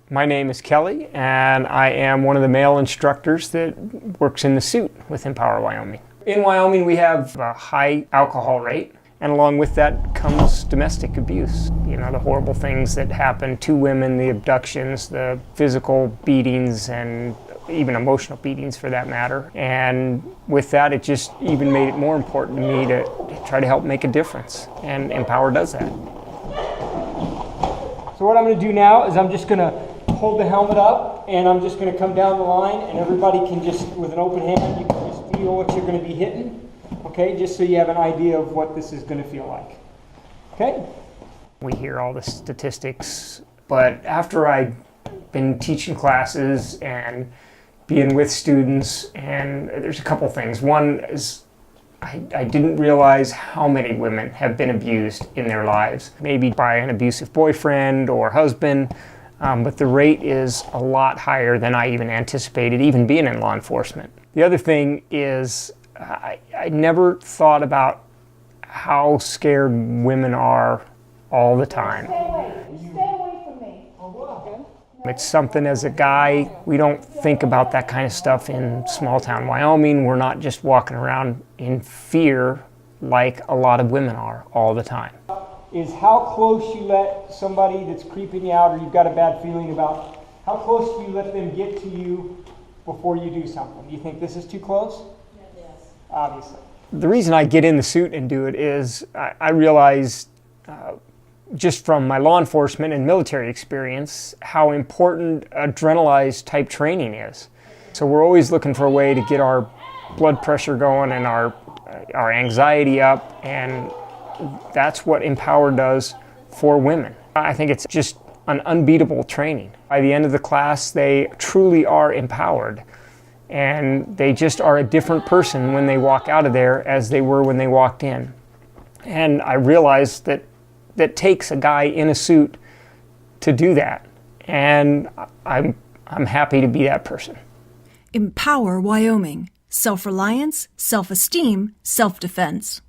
My name is Kelly, and I am one of the male instructors that works in the suit with Empower Wyoming. In Wyoming, we have a high alcohol rate, and along with that comes domestic abuse. You know, the horrible things that happen to women, the abductions, the physical beatings, and even emotional beatings for that matter. And with that, it just even made it more important to me to try to help make a difference, and Empower does that. So what I'm going to do now is I'm just going to hold the helmet up, and I'm just going to come down the line, and everybody can just, with an open hand, you can just feel what you're going to be hitting, okay, just so you have an idea of what this is going to feel like, okay? We hear all the statistics, but after I've been teaching classes and being with students, and there's a couple things. One is I didn't realize how many women have been abused in their lives, maybe by an abusive boyfriend or husband, but the rate is a lot higher than I even anticipated, even being in law enforcement. The other thing is I never thought about how scared women are all the time. Stay away from me. It's something as a guy, we don't think about that kind of stuff in small town Wyoming. We're not just walking around in fear like a lot of women are all the time. Is how close you let somebody that's creeping you out or you've got a bad feeling about, how close do you let them get to you before you do something? Do you think this is too close? Yes. Obviously. The reason I get in the suit and do it is I realize just from my law enforcement and military experience how important adrenalized type training is. So we're always looking for a way to get our blood pressure going and our anxiety up, and that's what Empower does for women. I think it's just an unbeatable training. By the end of the class, they truly are empowered, and they just are a different person when they walk out of there as they were when they walked in. And I realized that takes a guy in a suit to do that, and I'm happy to be that person. Empower Wyoming. Self-reliance, self-esteem, self-defense.